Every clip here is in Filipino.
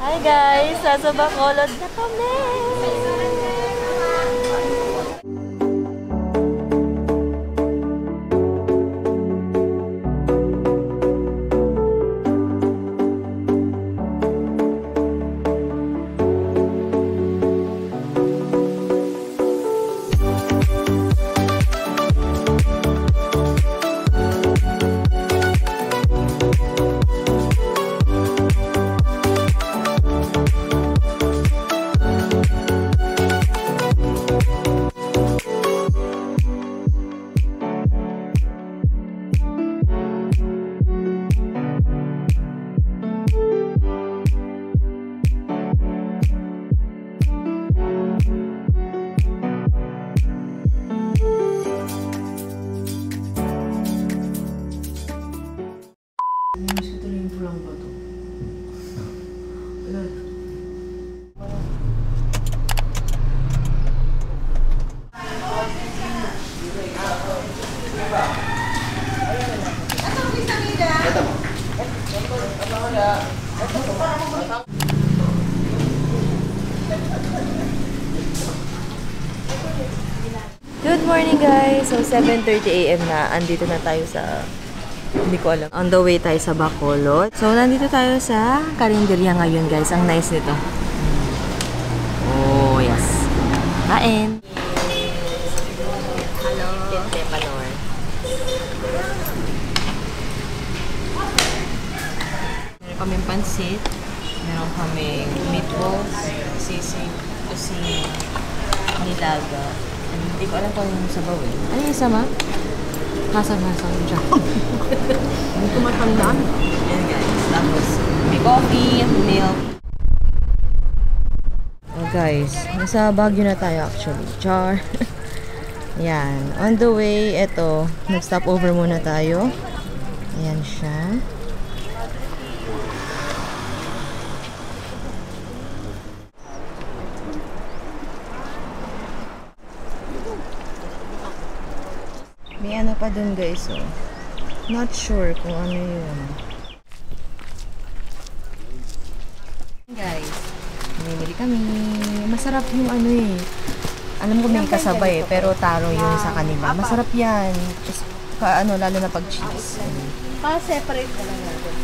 Hi guys! Nasa Bacolod na kami! Good morning guys! So 7:30 AM na, andito na tayo sa, hindi ko alam, on the way tayo sa Bacolod. So nandito tayo sa karinderya ngayon guys, ang nice nito. Oh yes! Kain! Hello! Tinte Panor. Meron kaming pansit, meron kaming meatballs, sisig, kusina, nilaga. Hindi ko alam kung ano yung sabaw eh. Ano yung isa ma? Hasang-hasang dyan. Hindi ko matandaan. Ayan guys. Tapos, may coffee, milk. Oh guys, nasa Baguio na tayo actually. Char. Ayan. On the way, eto. Nag-stop over muna tayo. Ayan siya. May ano pa dun guys, oh. Not sure kung ano yun. Guys, namimili kami. Masarap yung ano eh. Alam ko may kasabay eh, pero taro yung sa kanila. Masarap yan. Ano, lalo na pag cheese. Pa-separate na lang natin.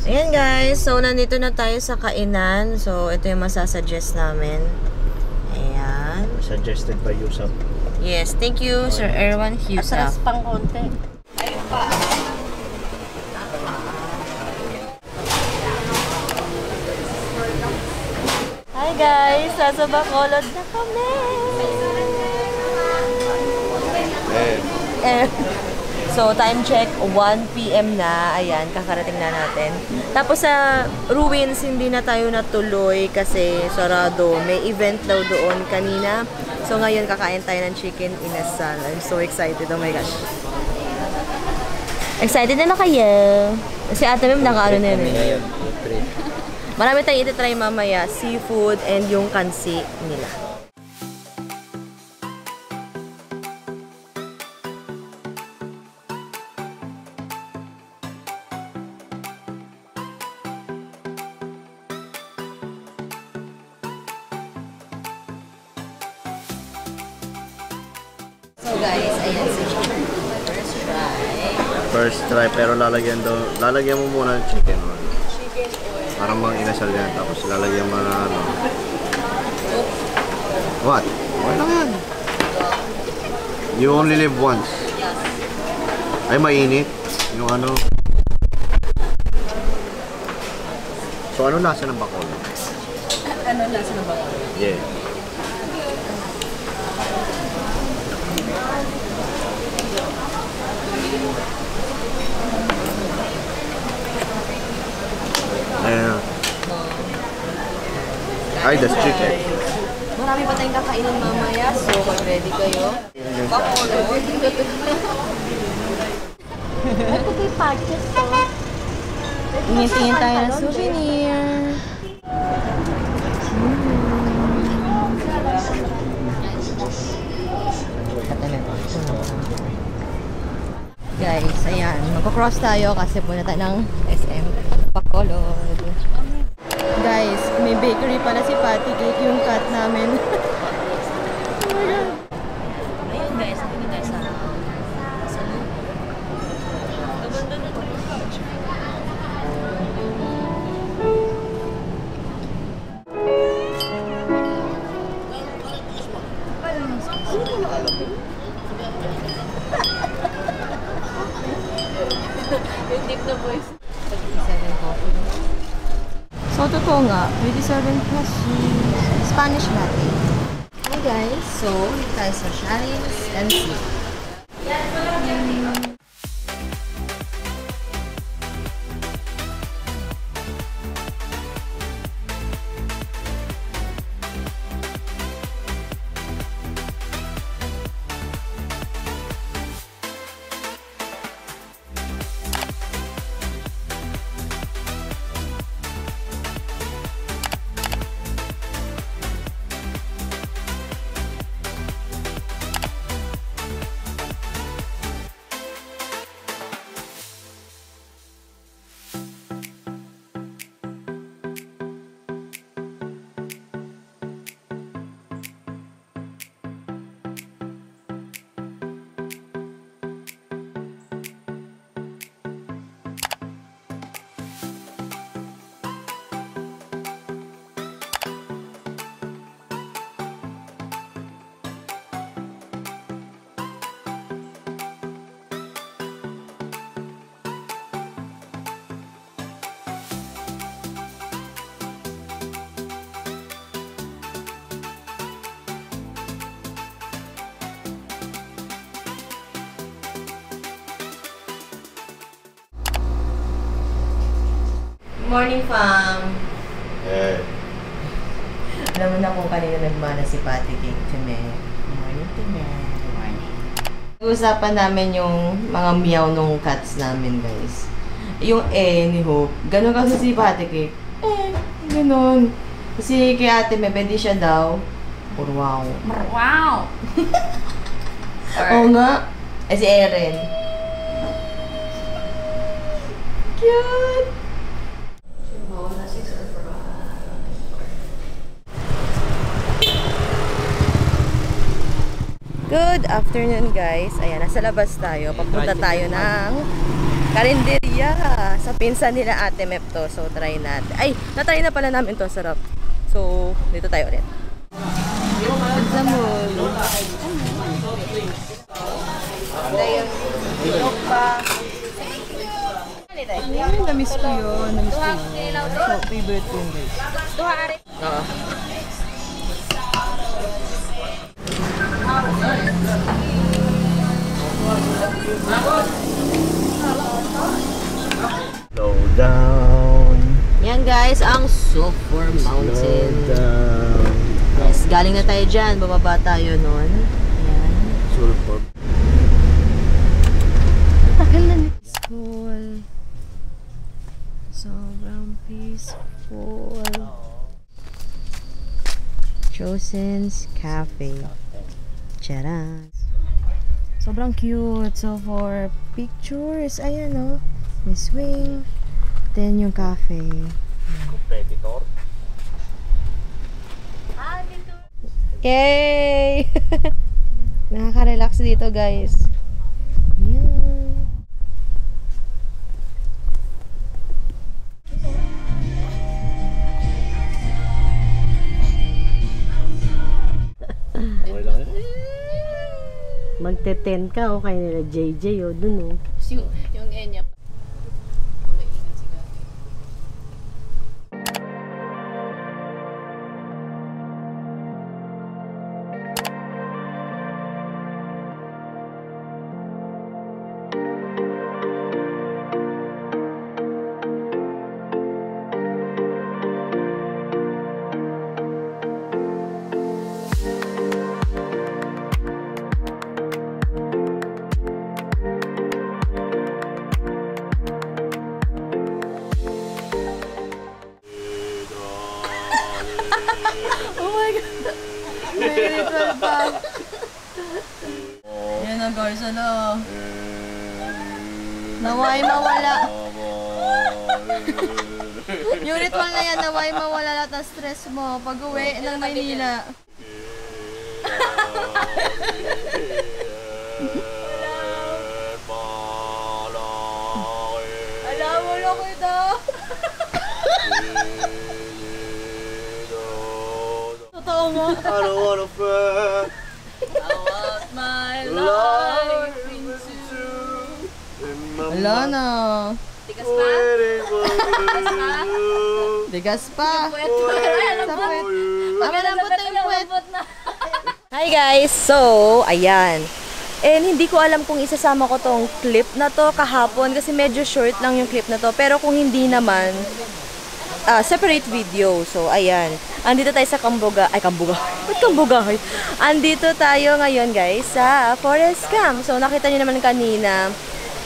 Ayan guys, so nandito na tayo sa kainan. So ito yung masasuggest namin. Ayan. Suggested by Yusuf. Yes, thank you Sir Erwan Husaf. Atras pang konti. Ayun pa. Hi guys, nasa Bacolod na kami. So, time check, 1 PM na. Ayan, kakarating na natin. Tapos sa Ruins, hindi na tayo natuloy kasi sarado. May event daw doon kanina. So, ngayon kakain tayo ng chicken inasal. I'm so excited. Oh my gosh. Excited na ba kayo? Si Ate Mem, naka-ano na yun eh. Marami tayong iti-try mamaya. Seafood and yung kansi nila. So guys, ayan si chicken. First try. First try, pero lalagyan mo muna ng chicken oil. Chicken oil. Parang mga inasal yan, tapos lalagyan mo na ano. What? Okay lang yan. You only live once. Yes. Ay, mainit. Yung ano. So, ano lasa ng Bacolod? Ano lasa ng Bacolod? Yeah. Ay, that's chicken. Marami pa tayong kakainin mamaya, so mag-ready kayo. Bacolod. Ay, kung may patches to. Tingin-tingin tayo ng souvenir. Guys, ayan. Magko-cross tayo kasi punta tayo ng SM Bacolod. Guys, may bakery pala si Patty Cake yung cut namin. Oh my God. Ayun guys, hindi tayo sa loop. Yung deep na voice. 37 coffee. So, totoo nga, 27 plus Spanish latte. Hi guys, so, dito tayo sa Shari's NC. Morning, fam! Eh, Alam mo na kung kanina nagmana si Patty Cake. Chime. Morning, Time. Morning. Usapan namin yung mga meow nung cats namin, guys. Yung ni Hope, ganun kasi si Patty Cake. Ganun. Kasi kay Ate May, pwede siya daw. Wow. Wow! Oo nga. Si Erin. Cute! Good afternoon guys. Ayan, nasa labas tayo. Papunta tayo ng karinderya sa pinsan nila Ate Mep to. So, try natin. Ay, natry na pala namin to. Sarap. So, dito tayo ulit. Sa mall. Namiss ko yun. Namiss ko yun. So, favorite ko yun guys. Oo. slow down. Yan guys, ang Sulphur Mountain. Slow down. Yes, galing na tayo dyan. Bababa tayo nun. Ayan. Sulphur. Tagal na ni. Peaceful. Sobrang peaceful. Chosen's Cafe. Charan. Sobrang cute. So for pictures, ayan o. May swing. Then yung cafe. Competitor. Yay! Nakaka-relax dito guys. Yan. Okay lang yun. Magte-10 ka o kay nila JJ o dun o. Yung Enya. Oh my God! May ritual pa. na guys, ano? Naway mawala. Yung ritual na yan, naway mawala lahat ng stress mo pag uwi ng Maynila. Alam mo lang ito. Totoo mo? I don't wanna fight. I want my life into... Wala na. Tigas pa? Tigas pa. Puwet pa. Sa puwet. Malambot na yung puwet. Lambot na. Hi guys! So, ayan. And hindi ko alam kung isasama ko tong clip na to kahapon kasi medyo short lang yung clip na to. Pero kung hindi naman, separate video. So, ayan. Andito tayo sa Camboga. Ay, Camboga. Ba't Camboga? Andito tayo ngayon guys sa Forest Camp. So, nakita niyo naman kanina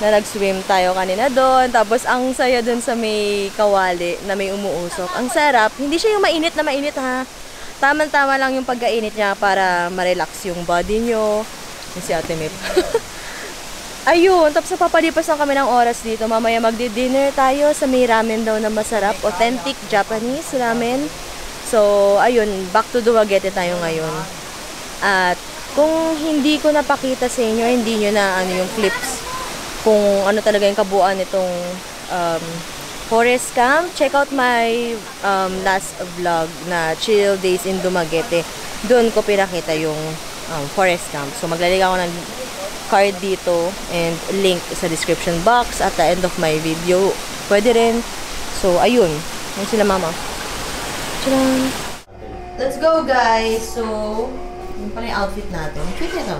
na nag-swim tayo kanina doon. Tapos, ang saya doon sa may kawali na may umuusok. Ang sarap. Hindi siya yung mainit na mainit ha. Tama-tama lang yung pagkainit niya para ma-relax yung body nyo. Yung si Ate Mip. Ayun, tapos papalipas lang kami ng oras dito. Mamaya magdi-dinner tayo sa may ramen daw na masarap. Authentic Japanese ramen. So, ayun, back to Dumaguete tayo ngayon. At kung hindi ko napakita sa inyo, hindi nyo na ano yung clips kung ano talaga yung kabuuan nitong Forest Camp. Check out my last vlog na Chill Days in Dumaguete. Doon ko pinakita yung Forest Camp. So maglalagay ako ng card dito and link sa description box at the end of my video. Pwede rin. So ayun. Ayun sila mama. Tcharam! Let's go guys! So, yun pala yung outfit natin. Cute na ito.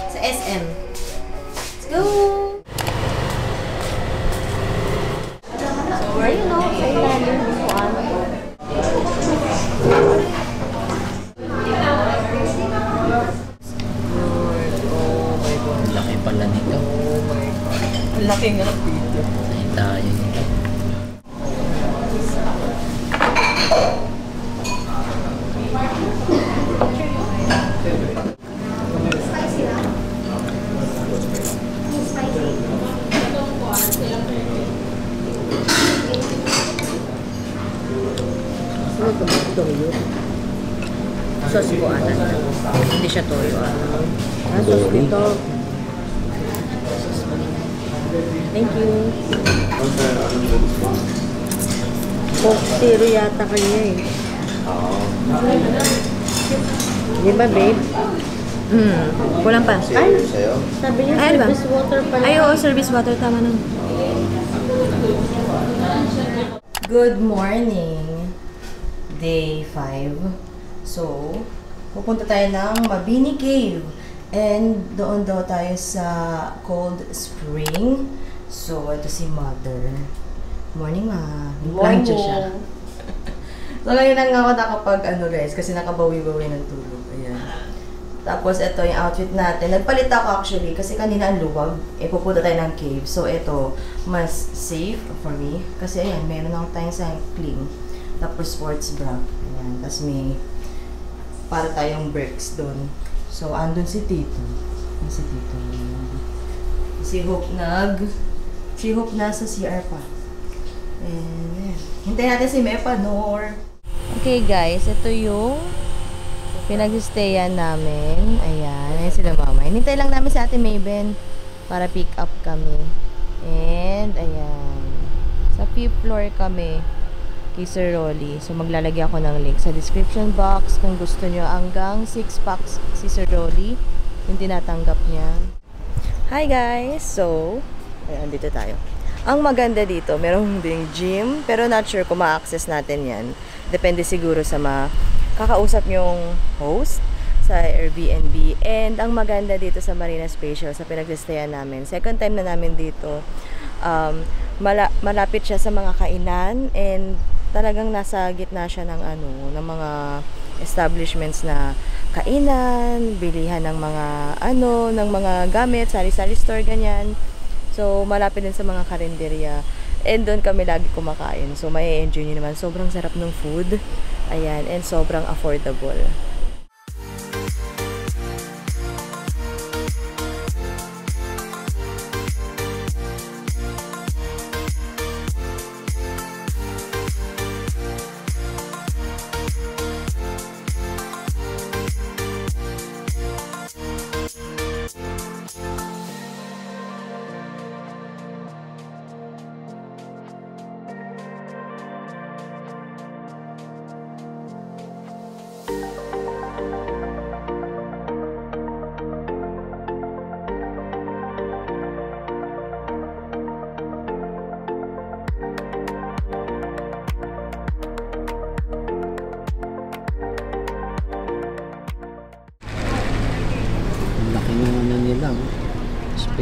Sa SM. Let's go! So, we're you know, sa ilalim ng ano. Laki pala nito. Ang laki nga ng video. Ay, tayo nito. Sauce ko ata. Hindi siya toyo. Sauce dito. Thank you. Coke zero yata kanya eh. Di ba, babe? Kulang pa. Ay, sabi niya service water pala. Ay, oo, service water. Tama na. Good morning. Day 5. So, pupunta tayo ng Mabini Cave. And doon daw tayo sa Cold Spring. So, ito si Mother. Morning, Ma. Morning. Siya. So, ngayon lang ako nakapag, guys, kasi nakabawi-bawi ng tulog. Ayan. Tapos, ito yung outfit natin. Nagpalit ako actually, kasi kanina ang luwag. Pupunta tayo ng cave. So, ito, mas safe for me. Kasi, ayan, meron akong tayong sa clean. Tapos, sports bra. Ayan. Tapos, may para tayong bricks doon. So, andun si Tito. Si Tito. Si Hope nasa CR pa. And, hintayin natin si Mepa, Nor. Okay, guys. Ito yung pinag-stayan namin. Ayan. Ayan sila mama. Hinintay lang namin si Ate Maven para pick up kami. And, ayan. Sa 5th floor kami kay Sir Rolly. So, maglalagay ako ng link sa description box kung gusto nyo. Hanggang 6 packs si Sir Rolly. Yung tinatanggap niya. Hi guys! So, ayan, dito tayo. Ang maganda dito, merong ding gym. Pero not sure kung ma-access natin yan. Depende siguro sa kakausap nyong host sa Airbnb. And ang maganda dito sa Marina Spatial, sa pinag-stayan namin. Second time na namin dito. Malapit siya sa mga kainan. And talagang nasa gitna siya ng ng mga establishments na kainan, bilihan ng mga ng mga gamit, sari-sari store ganyan. So malapit din sa mga karinderya. And doon kami lagi kumakain. So may enjoy niyo naman. Sobrang sarap ng food. Ayan, and sobrang affordable.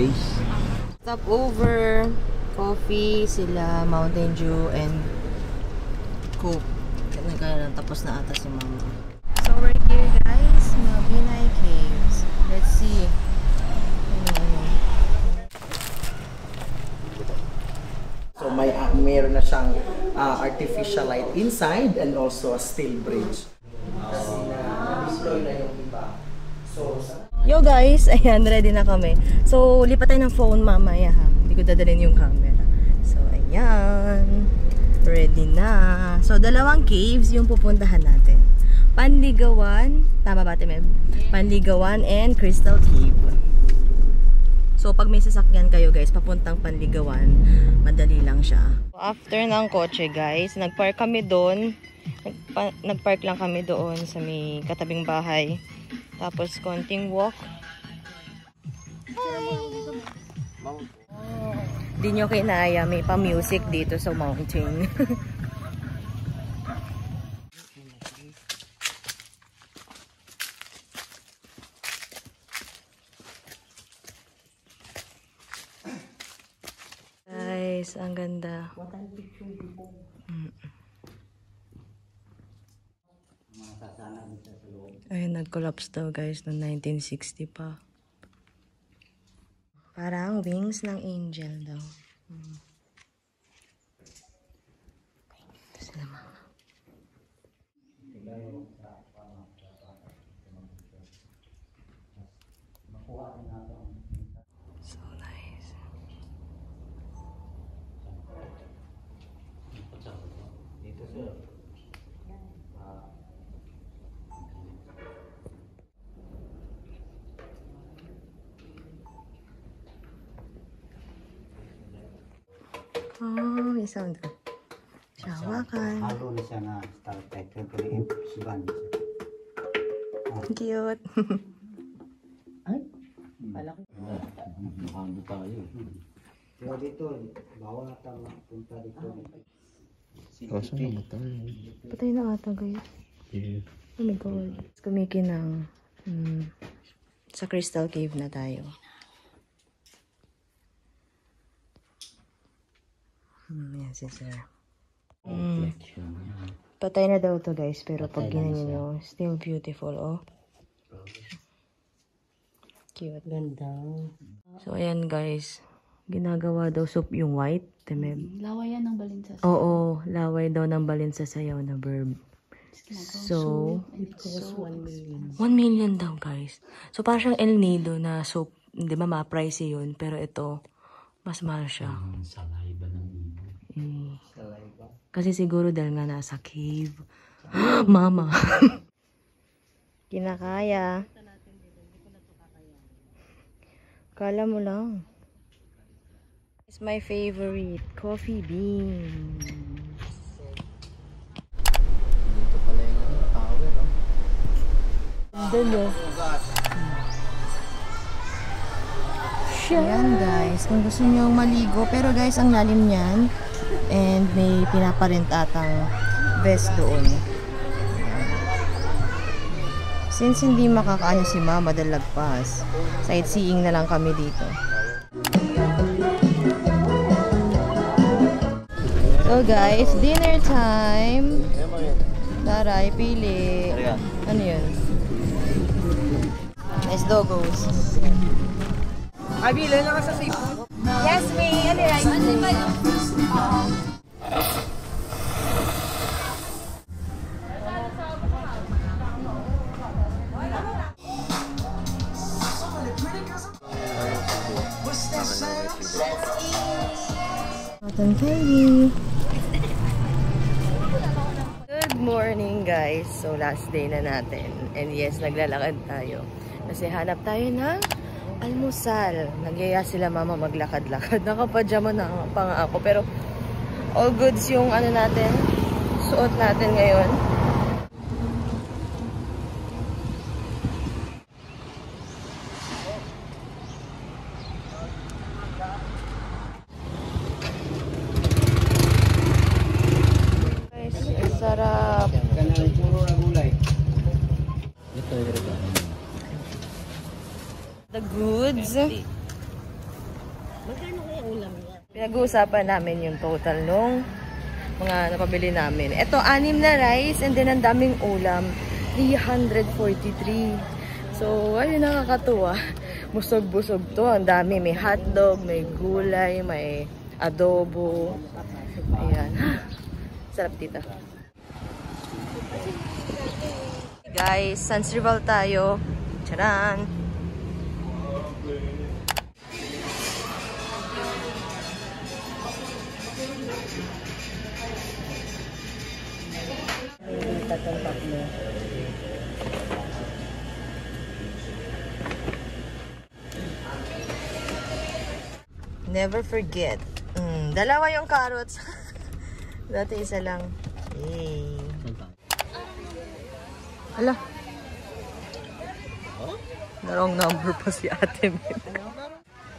space. Stop over, coffee, sila, Mountain Dew, and Coke. Tapos na ata si Mama. So we're here guys, Mabinay Caves. Let's see. So mayroon na siyang artificial light inside and also a steel bridge. Kasi na-display na yung iba. So, Yo guys, ayan, ready na kami. So, lipat tayo ng phone mamaya ha. Hindi ko dadalhin yung camera. So, ayan. Ready na. So, dalawang caves yung pupuntahan natin. Panligawan, tama ba Timeb? Panligawan and Crystal Cave. So, pag may sasakyan kayo guys, papuntang Panligawan, madali lang siya. After ng kotse guys, nagpark kami doon. Nagpark lang kami doon sa may katabing bahay. Tapos, konting walk. Hi! Di nyo kinaya, may pa-music dito sa mountain. Guys, ang ganda. Ayun, nag-collapse daw guys noong 1960 pa. Parang wings ng angel daw. Ito sila Mama. So nice. Oh, may sound ka. Shawakan. Halo na siya na Star Trek. Pero yung suban. Cute. ay, Malaki. Makando tayo. Pero dito, bawal na tayo punta dito. Kaso naman tayo. Patay na ata guys. Yeah. Oh my god. Kumikinang. Sa Crystal Cave na tayo. Yan si Sir. Patay na daw to guys, pero pag ginanyan nyo, still beautiful, oh. Cute. Ganda. So, ayan guys. Ginagawa daw soup yung white. Temeb. Laway yan ng balinsa. Oo, laway daw ng balinsa sayaw na verb. So, it costs 1 million. 1 million daw guys. So, parang siyang El Nido na soup. Di ba ma-pricey yun? Pero ito, mas mahal siya. Salay ba ng ibo? salay ba? Kasi siguro dahil nga nasa cave. Mama. Kinakaya. Kala mo lang. It's my favorite. Coffee beans. Dito pala yung tower, oh. Doon oh. Ayan guys, kung gusto nyo maligo, pero guys, ang lalim niyan. And may pinaparent atang vest doon. Since hindi makakaano si Mama dahil lagpas, sightseeing na lang kami dito. So guys, dinner time. Taray, pili. Ano yun? Nice doggos. Abi, ilan na ka sa seafood? Yes, may ano rice. Cotton candy. Good morning guys. So last day na natin. And yes, naglalakad tayo. Kasi hanap tayo ng almusal. Nagyaya sila Mama maglakad-lakad. Nakapajama na pa nga ako. Pero all goods yung ano natin. Suot natin ngayon. Guys, sarap. The goods. Pinag-uusapan namin yung total nung mga napabili namin. Ito, 6 na rice and then ang daming ulam. 343. So, ayun, nakakatuwa. Busog-busog to. Ang dami. May hotdog, may gulay, may adobo. Ayan. Sarap dito. Guys, Sans Rival tayo. Charan! Tatang tatlo. Never forget. Dalawa yung carrots. Dati isa lang. Yay. Hala. The wrong number pa si ate.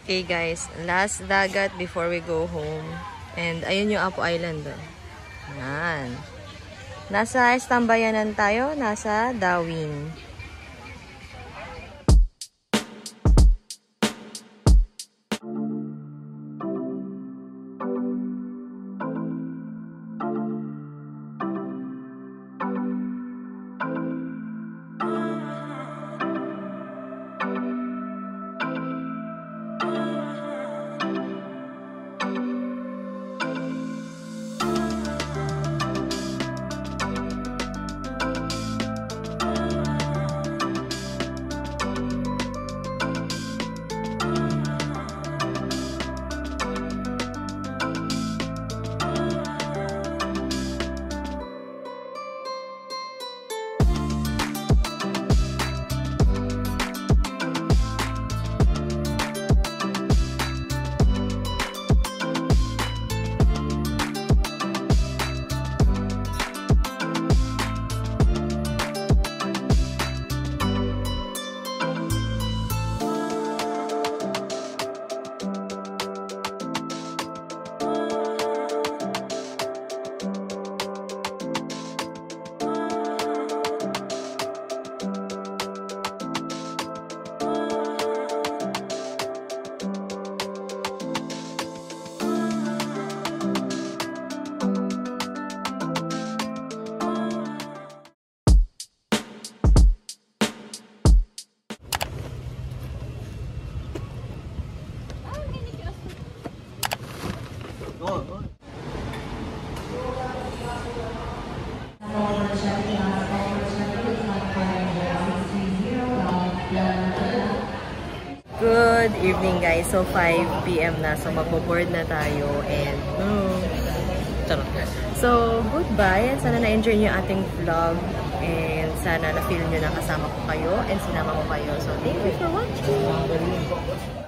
Okay guys, last dagat before we go home. And ayun yung Apo Island. Yan. Nasa Estambayanan tayo, nasa Dawin. Good evening guys. So 5 PM na. So magbo-board na tayo and so goodbye. Sana na-enjoy niyo ating vlog and sana na-feel niyo na kasama ko kayo and sinama ko kayo. So thank you for watching.